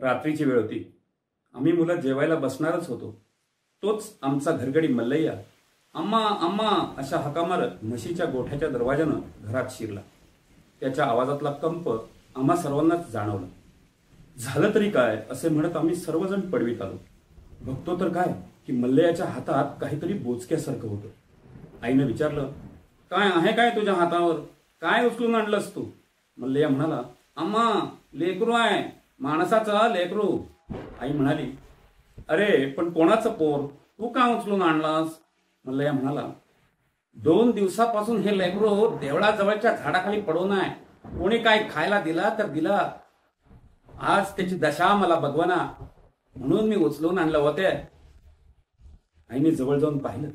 रात्रीची वेळ होती. आम्ही मुलं जेवायला बसणारच होतो. तोच आमचा घरगडी मल्लय्या अम्मा अम्मा अशा हाका मारत म्हशीच्या गोठ्याच्या दरवाजानं घरात शिरला. त्याच्या आवाजातला कंप आम्हा सर्वांनाच जाणवला. झालं तरी काय असे म्हणत आम्ही सर्वजण पडवीत आलो. बघतो तर काय की मल्लय्याच्या हातात काहीतरी बोचक्यासारखं होतं. आईनं विचारलं, काय आहे काय तुझ्या हातावर? काय उचलून आणलंस तू? मल्लय्या म्हणाला, अम्मा लेकरू आहे, माणसाचं लेकरू. आई म्हणाली, अरे पण कोणाचं पोर? तू का उचलून आणलास? मल्लय्या म्हणाला, 2 दिवसापासून हे लेकरू देवळाजवळच्या झाडाखाली पडून आहे. कोणी काय खायला दिला तर दिला. आज त्याची दशा मला बघवना म्हणून मी उचलून आणलं होते. आईने जवळ जाऊन पाहिलं.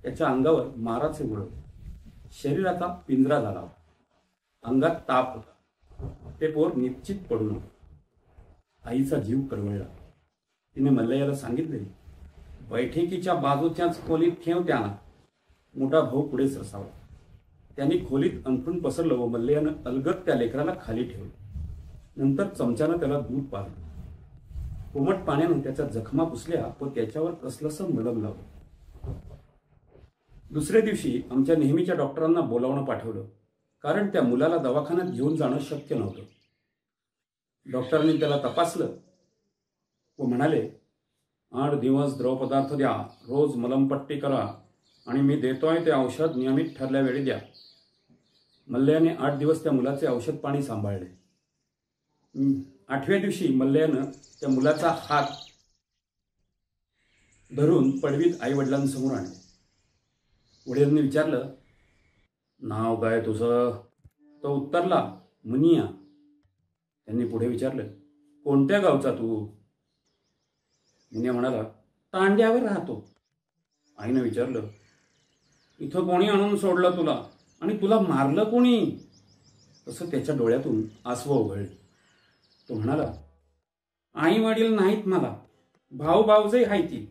त्याच्या अंगावर माराचे मुळ, शरीराचा पिंजरा झाला होता. अंगात ताप होता. ते पोर निश्चित पडून होते. आईचा जीव कळवळला. तिने मल्लय्याला सांगितले, बैठकीच्या बाजूच्याच खोलीत ठेव त्यांना. मोठा भाऊ पुढे सरसावला. त्यांनी खोलीत अंथरूण पसरलं व मल्लय्यानं अलगद त्या लेकराला खाली ठेवलं. नंतर चमच्यानं त्याला दूध पाजलं. कोमट पाण्यानं त्याच्या जखमा पुसल्या व त्याच्यावर कसलंसं मलम लावलं. दुसऱ्या दिवशी आमच्या नेहमीच्या डॉक्टरांना बोलावणं पाठवलं, कारण त्या मुलाला दवाखान्यात घेऊन जाणं शक्य नव्हतं. डॉक्टरांनी त्याला तपासलं व म्हणाले, 8 दिवस द्रवपदार्थ द्या, रोज मलमपट्टी करा आणि मी देतोय ते औषध नियमित ठरल्या वेळी द्या. मल्लय्याने 8 दिवस त्या मुलाचे औषध पाणी सांभाळले. 8व्या दिवशी मल्लय्यानं त्या मुलाचा हात धरून पडवीत आई वडिलांसमोर आणले. वडिलांनी विचारलं, नाव काय तुझं? तो उत्तरला, मुनिया. त्यांनी पुढे विचारलं, कोणत्या गावचा तू? मुनिया म्हणाला, तांड्यावर राहतो. आईनं विचारलं, इथं कोणी आणून सोडलं तुला आणि तुला मारलं कोणी? तसं त्याच्या डोळ्यातून आसवं उघळली. तो म्हणाला, आई वडील नाहीत मला, भाऊ भाऊजही हायती.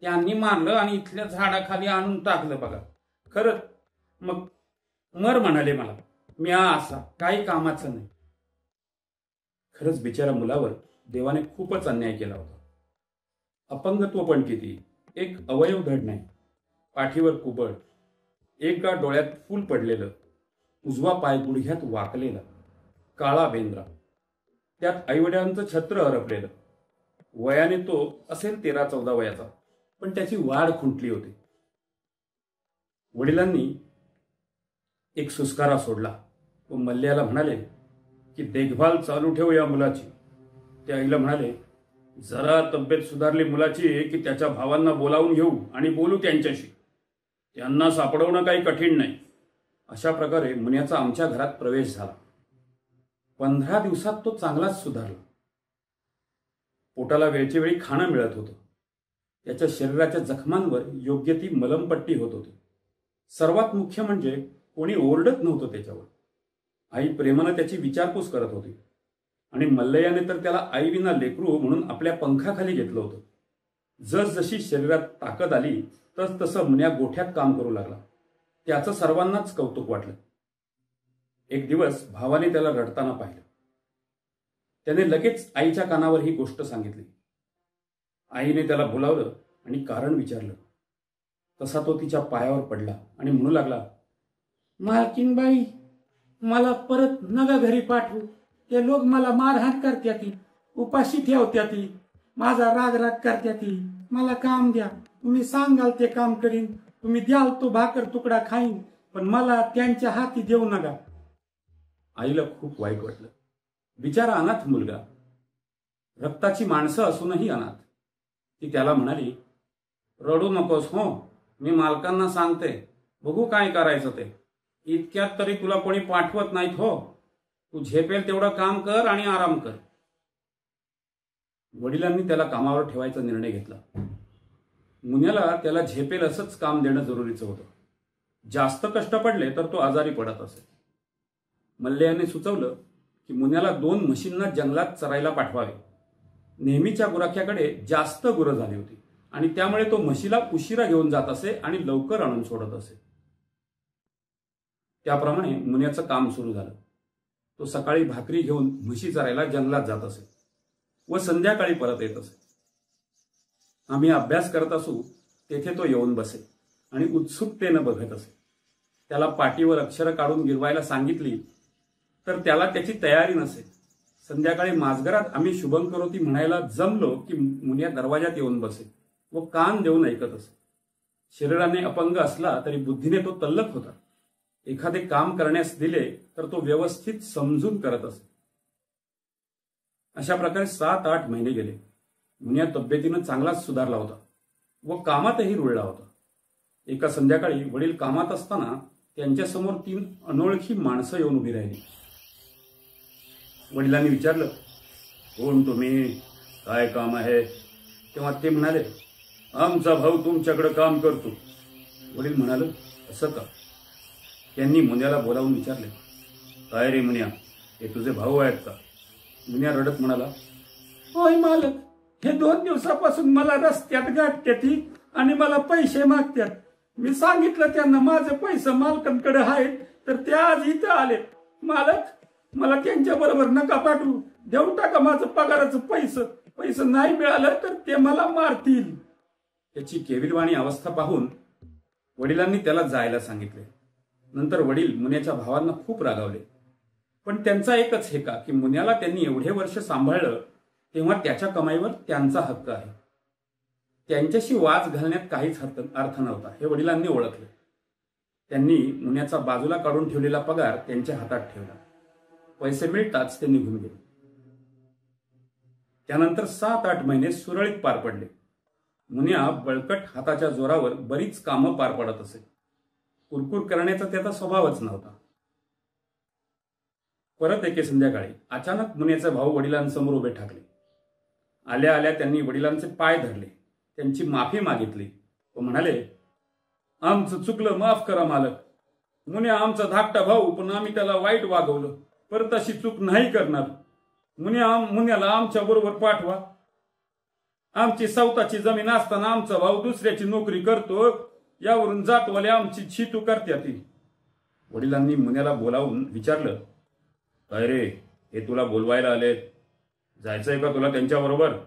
त्यांनी मारलं आणि इथल्या झाडाखाली आणून टाकलं बघा. खरं मग मर म्हणाले मला. मी असा काही कामाचं नाही. खरंच बिचारा मुलावर देवाने खूपच अन्याय केला होता. अपंगत्व पण किती, एक अवयव धड नाही, पाठीवर कुबड, एका डोळ्यात फूल पडलेलं, उजवा पाय गुडघ्यात वाकलेला, काळा बेंद्रा, त्यात आईवडिलांचं छत्र हरपलेलं. वयाने तो असेल 13-14 वयाचा, पण त्याची वाढ खुंटली होती. वडिलांनी एक सुस्कारा सोडला व मल्लय्याला म्हणाले की देखभाल चालू ठेव या मुलाची. त्या आईला म्हणाले, जरा तब्येत सुधारली मुलाची की त्याच्या भावांना बोलावून घेऊ आणि बोलू त्यांच्याशी. त्यांना सापडवणं काही कठीण नाही. अशा प्रकारे मुनियाचा आमच्या घरात प्रवेश झाला. 15 दिवसात तो चांगलाच सुधारला. पोटाला वेळच्या वेळी खाणं मिळत होतं. त्याच्या शरीराच्या जखमांवर योग्य ती मलमपट्टी होत होती. सर्वात मुख्य म्हणजे कोणी ओरडत नव्हतं त्याच्यावर. आई प्रेमानं त्याची विचारपूस करत होती आणि मल्लय्याने तर त्याला आईविना लेकरू म्हणून आपल्या पंखाखाली घेतलं होतं. जसजशी शरीरात ताकद आली तस तसं मुनिया गोठ्यात काम करू लागला. त्याचं सर्वांनाच कौतुक वाटलं. एक दिवस भावाने त्याला रडताना पाहिलं. त्याने लगेच आईच्या कानावर ही गोष्ट सांगितली. आईने त्याला बोलावलं आणि कारण विचारलं. तसा तो तिच्या पायावर पडला आणि म्हणू लागला, मालकीनबाई, मला परत नगा घरी पाठवू. ते लोक मला मारहाण करत्याती, उपाशी ठेवत्याती, माझा राग करत्याती. मला काम द्या. तुम्ही सांगाल ते काम करीन. तुम्ही द्याल तो भाकर तुकडा खाईन, पण मला त्यांच्या हाती देऊ नका. आईला खूप वाईट वाटलं. बिचारा अनाथ मुलगा, रक्ताची माणसं असूनही अनाथ. ती त्याला म्हणाली, रडू नकोस हो, मी मालकांना सांगते, बघू काय करायचं ते. इतक्यात तरी तुला कोणी पाठवत नाहीत हो. तू झेपेल तेवढं काम कर आणि आराम कर. वडिलांनी त्याला कामावर ठेवायचा निर्णय घेतला. मुन्याला त्याला झेपेल असंच काम देणं जरुरीचं होतं. जास्त कष्ट पडले तर तो आजारी पडत असे. मल्लय्याने सुचवलं की मुन्याला 2 म्हशींना जंगलात चरायला पाठवावे. नेहमीच्या गुराख्याकडे जास्त गुरं झाली होती आणि त्यामुळे तो म्हशीला उशिरा घेऊन जात असे आणि लवकर आणून सोडत असे. त्याप्रमाणे मुन्याचं काम सुरू झालं. तो सकाळी भाकरी घेऊन म्हशी चरायला जंगलात जात असे. व संध्याकाळी परत येत असे. आम्ही अभ्यास करत असू तेथे तो येऊन बसे आणि उत्सुकतेनं बघत असे. त्याला पाटीवर अक्षरं काढून गिरवायला सांगितली तर त्याला त्याची तयारी नसे. संध्याकाळी माजघरात आम्ही शुभंकरोती म्हणायला जमलो की मुनिया दरवाजात येऊन बसे व कान देऊन ऐकत असे. शरीराने अपंग असला तरी बुद्धीने तो तल्लख होता. एखादे काम करण्यास दिले तर तो व्यवस्थित समजून करत असे. अशा प्रकारे 7-8 महिने गेले. मुनिया तब्येतीनं चांगलाच सुधारला होता व कामातही रुळला होता. एका संध्याकाळी वडील कामात असताना त्यांच्यासमोर 3 अनोळखी माणसं येऊन उभी राहिली. वडिलांनी विचारलं, कोण तुम्ही, काय काम आहे? तेव्हा ते म्हणाले, आमचा भाऊ तुमच्याकडे काम करतो. वडील म्हणाले, असं का? त्यांनी मुनियाला बोलावून विचारले, काय रे मुनिया, हे तुझे भाऊ आहेत का? मुनिया रडत म्हणाला, होय मालक, हे 2 दिवसापासून मला रस्त्यात गाठत्यात आणि मला पैसे मागतात. मी सांगितलं त्यांना माझे पैसे मालकांकडे आहेत तर ते आज इथं आले. मालक, मला त्यांच्या बरोबर नका पाठवू, देऊन टाका माझं पगाराचं पैसे नाही मिळालं तर ते मला मारतील. त्याची केविलवाणी अवस्था पाहून वडिलांनी त्याला जायला सांगितले. नंतर वडील मुनियाच्या भावांना खूप रागावले. पण त्यांचा एकच हेका की मुनियाला त्यांनी एवढे वर्ष सांभाळलं तेव्हा त्याच्या कमाईवर त्यांचा हक्क आहे. त्यांच्याशी वाद घालण्यात काहीच अर्थ नव्हता हे वडिलांनी ओळखले. त्यांनी मुनियाचा बाजूला काढून ठेवलेला पगार त्यांच्या हातात ठेवला. पैसे मिळताच ते निघून गेले. त्यानंतर 7-8 महिने सुरळीत पार पडले. मुनिया बळकट हाताच्या जोरावर बरीच कामं पार पडत असे. कुरकुर करण्याचा त्याचा स्वभावच नव्हता. परत एके संध्याकाळी अचानक मुनियाचे भाऊ वडिलांसमोर उभे ठाकले. आल्या आल्या त्यांनी वडिलांचे पाय धरले, त्यांची माफी मागितली व म्हणाले, आमचं चुकलं, माफ करा मालक. मुनिया आमचा धाकटा भाऊ, पण आम्ही त्याला वाईट वागवलं. परत अशी चूक नाही करणार. मुनियाला आमच्या बरोबर पाठवा. आमची स्वतःची जमीन असताना आमचा भाऊ दुसऱ्याची नोकरी करतो, यावरून जातवाले आमची छितू करत्यात. वडिलांनी मुनियाला बोलावून विचारलं, काय रे, हे तुला बोलवायला आले, जायचंय का तुला त्यांच्याबरोबर?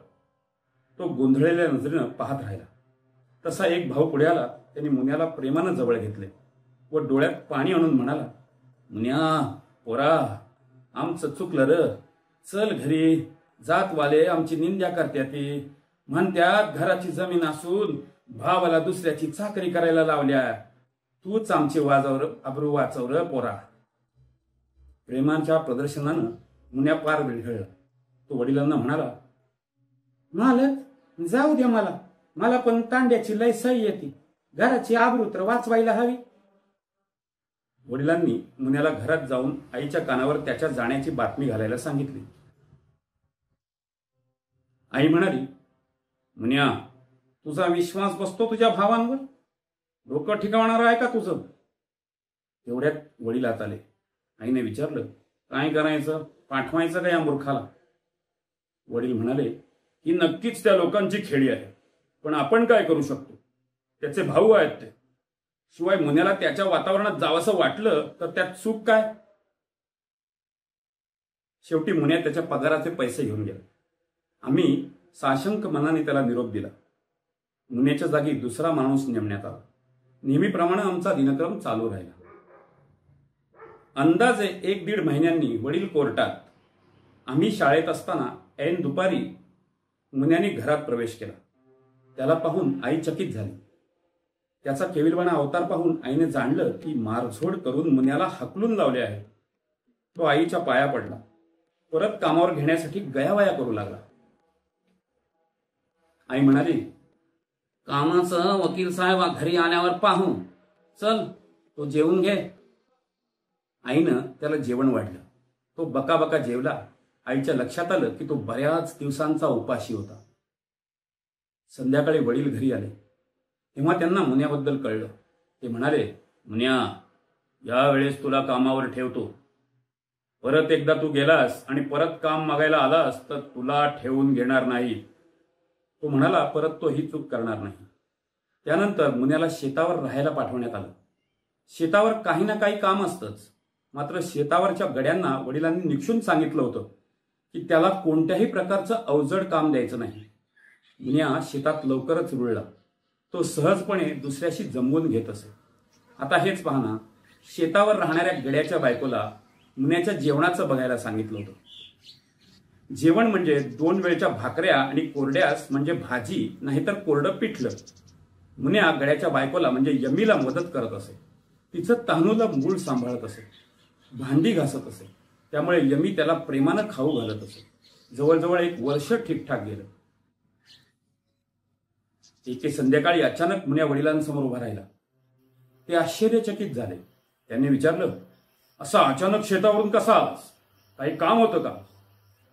तो गोंधळलेल्या नजरेनं पाहत राहिला. तसा एक भाऊ पुढे आला. त्यांनी मुनियाला प्रेमानं जवळ घेतले व डोळ्यात पाणी आणून म्हणाला, मुनिया पोरा, आमचं चुकलं र. चल घरी. जातवाले आमची निंदा करत्यात, म्हणत्यात घराची जमीन असून भावाला दुसऱ्याची चाकरी करायला लावल्या. तूच आमची अब्रू वाचव र पोरा. प्रेमाच्या प्रदर्शनानं मुनिया पार विरघळला. तो वडिलांना म्हणाला, मालक जाऊ द्या, मला पण तांड्याची लय सई येते. घराची आबरू तर वाचवायला हवी. वडिलांनी मुनियाला घरात जाऊन आईच्या कानावर त्याच्या जाण्याची बातमी घालायला सांगितली. आई म्हणाली, मुनिया, तुझा विश्वास बसतो तुझ्या भावांवर? डोकं ठिकावणार आहे का तुझं? तेवढ्यात वडील आत आले. आईने विचारलं, काय करायचं, पाठवायचं का या मूर्खाला? वडील म्हणाले, ही नक्कीच त्या लोकांची खेळी आहे, पण आपण काय करू शकतो? त्याचे भाऊ आहेत ते. शिवाय मुनियाला त्याच्या वातावरणात जावंसं वाटलं तर त्यात चूक काय? शेवटी मुनिया त्याच्या पगाराचे पैसे घेऊन गेला. आम्ही साशंक मनाने त्याला निरोप दिला. मुनियाच्या जागी दुसरा माणूस नेमण्यात आला. नेहमीप्रमाणे आमचा दिनक्रम चालू राहिला. अंदाजे 1-1.5 महिन्यांनी वडील कोर्टात. आम्ही शाळेत असताना ऐन दुपारी मुनियाने घरात प्रवेश केला. त्याला पाहून आई चकित झाली. त्याचा केविलवाणा अवतार पाहून आईने जाणलं की मारझोड करून मुनियाला हकलून लावले आहे. तो आईच्या पाया पडला. परत कामावर घेण्यासाठी गयावया करू लागला. आई म्हणाली, कामाचं वकील साहेब घरी आल्यावर पाहू. चल, तो जेवून घे. आईनं त्याला जेवण वाढलं. तो बकाबका जेवला. आईच्या लक्षात आलं की तो बऱ्याच दिवसांचा उपाशी होता. संध्याकाळी वडील घरी आले तेव्हा त्यांना मुनियाबद्दल कळलं. ते म्हणाले, मुनिया, यावेळेस तुला कामावर ठेवतो. परत एकदा तू गेलास आणि परत काम मागायला आलास तर तुला ठेवून घेणार नाही. तो म्हणाला, परत तो ही चूक करणार नाही. त्यानंतर मुनियाला शेतावर राहायला पाठवण्यात आलं. शेतावर काही ना काही काम असतंच. मात्र शेतावरच्या गड्यांना वडिलांनी निक्षून सांगितलं होतं की त्याला कोणत्याही प्रकारचं अवजड काम द्यायचं नाही. मुन्या शेतात लवकरच रुळला. तो सहजपणे दुसऱ्याशी जमवून घेत असे. आता हेच पहा ना, शेतावर राहणाऱ्या गड्याच्या बायकोला मुन्याच्या जेवणाचं बघायला सांगितलं होतं. जेवण म्हणजे 2 वेळच्या भाकऱ्या आणि कोरड्यास म्हणजे भाजी नाहीतर कोरडं पिठलं. मुन्या गड्याच्या बायकोला म्हणजे यमीला मदत करत असे. तिचं तांदूला मूळ सांभाळत असे, भांडी घासत असे. त्यामुळे यमी त्याला प्रेमानं खाऊ घालत असे. जवळजवळ 1 वर्ष ठीकठाक गेलं. एके संध्याकाळी अचानक मुन्या वडिलांसमोर उभा राहिला. ते आश्चर्यचकित झाले. त्यांनी विचारलं, असा अचानक शेतावरून कसा आलास? काही काम होतं का?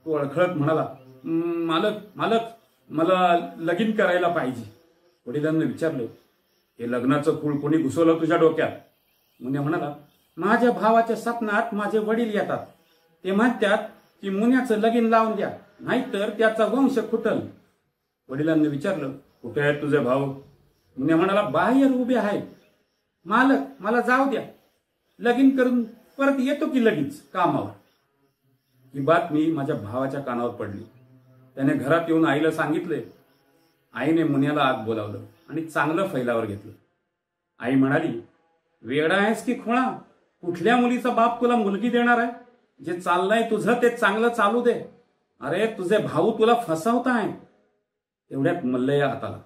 तो अडखळत म्हणाला, मालक मालक मला लगीन करायला पाहिजे. वडिलांनी विचारलं, हे लग्नाचं खूळ कोणी घुसवलं तुझ्या डोक्यात? मुन्या म्हणाला, माझ्या भावाच्या स्वप्नात माझे वडील येतात. ते म्हणतात की मुन्याचं लगीन लावून द्या, नाहीतर त्याचा वंश खुटल. वडिलांनी विचारलं, कुठे आहेत तुझे भाऊ? मुन्या म्हणाला, बाहेर उभे आहेत. मालक मला जाऊ द्या, लगीन करून परत येतो की लगेच कामावर. ही बातमी माझ्या भावाच्या कानावर पडली. त्याने घरात येऊन आईला सांगितले. आईने मुन्याला आत बोलावलं आणि चांगलं फैलावर घेतलं. आई म्हणाली, वेडा आहेस की खोळा? कुठल्या मुलीचा बाप तुला मुलगी देणार आहे? जे चाललंय तुझं ते चांगलं चालू दे. अरे तुझे भाऊ तुला फसवताय. एवढ्यात मल्लय्या हात आला.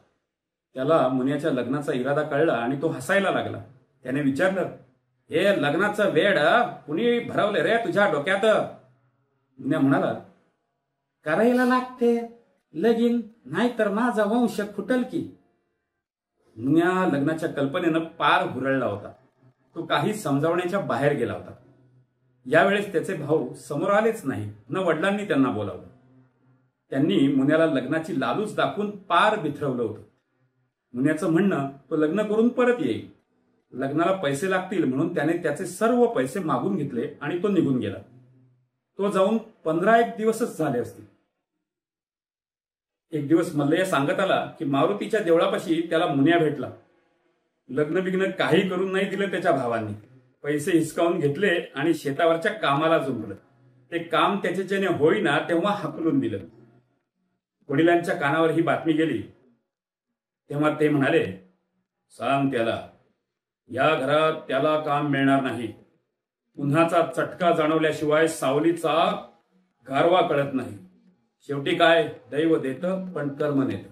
त्याला मुन्याच्या लग्नाचा इरादा कळला आणि तो हसायला लागला. त्याने विचारलं, हे लग्नाचं वेड कुणी भरवले रे तुझ्या डोक्यात? मुन्या म्हणाला, करायला लागते लगीन, नाहीतर माझा वंश खुटल की. मुन्या लग्नाच्या कल्पनेनं पार हुरळला होता. तो काही समजावण्याच्या बाहेर गेला होता. यावेळेस त्याचे भाऊ समोर आलेच नाही, न वडिलांनी त्यांना बोलावलं. त्यांनी मुन्याला लग्नाची लालूच दाखवून पार बिथरवलं होतं. मुन्याचं म्हणणं, तो लग्न करून परत येईल. लग्नाला पैसे लागतील म्हणून त्याने त्याचे सर्व पैसे मागून घेतले आणि तो निघून गेला. तो जाऊन 15 दिवसच झाले असतील. एक दिवस मल्लय्या सांगत आला की मारुतीच्या देवळापाशी त्याला मुन्या भेटला. लग्न बिग्न काही करून नाही दिलं त्याच्या भावांनी. पैसे हिसकावून घेतले आणि शेतावरच्या कामाला जुंपलं. ते काम त्याच्याने होईना तेव्हा हाकलून दिलं. वडिलांच्या कानावर ही बातमी गेली तेव्हा ते म्हणाले, सांग त्याला, या घरात त्याला काम मिळणार नाही. उन्हाचा चटका जाणवल्याशिवाय सावलीचा गारवा कळत नाही. शेवटी काय, दैव देतं पण कर्म नेतं.